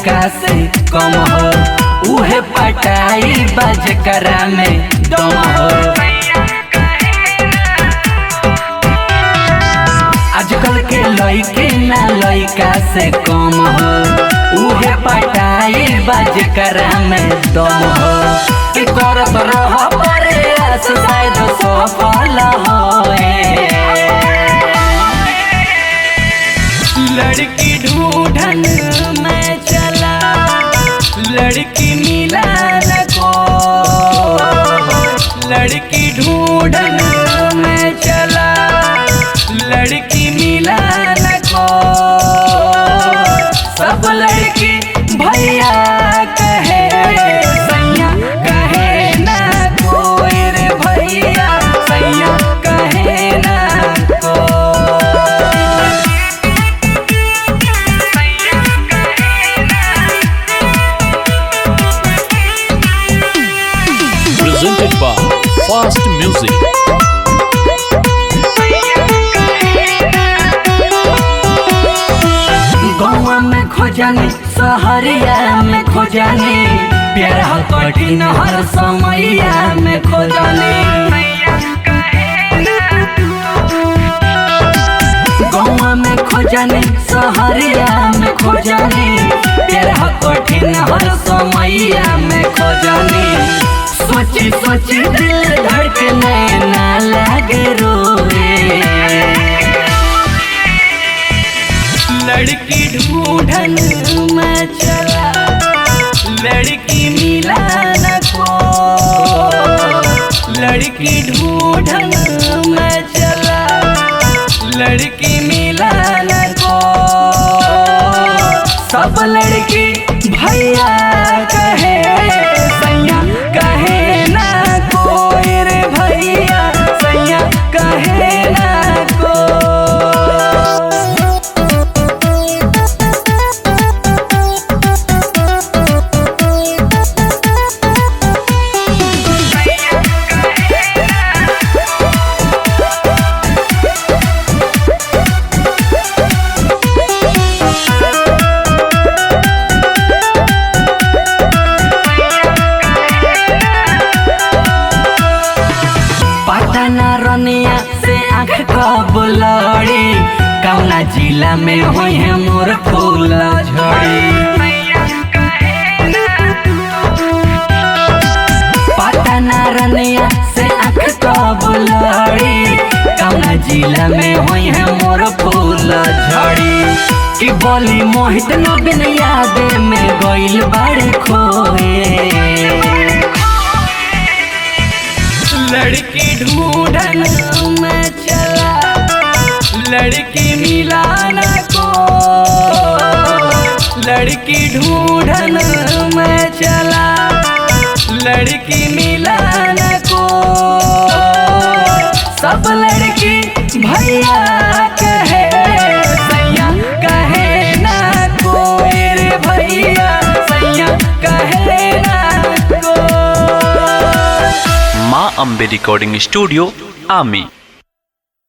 लइका से कम हो, उहे पटाई बजकरा में दम हो। आजकल के लइके ना लइका से कम हो, उहे पटाई बजकरा में दम हो। कि करत रह प्रयास शायद सफल होए। लड़की ढूंढन में चला, लड़की मिला न को। लड़की ढूंढन में चला, लड़की मिला न को। सब लड़की भैया कहे, सैया कहे ना कोई रे भैया, सैया कहे ना को। Presented by Fast Music. गौवा में खोजनी, सहरिया में खोजनी, प्यार कठिन हर समैया में खोजनी। गौवा में खोजनी, सहरिया में खोजनी, प्यार कठिन हर समैया में खोजनी। सोची सोची दिल धड़कने ना लागे रोए। लड़की ढूंढन में चला, लड़की मिला न को। लड़की ढूंढन में चला, लड़की मिला न को। सब लड़की भैया कहे, सैया कहे ना कोई रे भैया, सैया कहे ना को। पटना रनिया से आँख कब लड़ी, कौना जिला में हुई है मोर फूल झड़ी। पटना रनिया से आँख कब लड़ी, कौना जिला में हुई है मोर फूल झड़ी। कि बोली मोहित नवीन याद में गइल बड़े खोए। लड़की ढूंढन में चला, लड़की मिला न को। लड़की ढूंढन में चला, लड़की मिला न को। सब लड़की भैया कहे, सैया कहे ना कोई रे भैया, सैया कहे ना को। माँ अम्बे रिकॉर्डिंग स्टूडियो, आमी।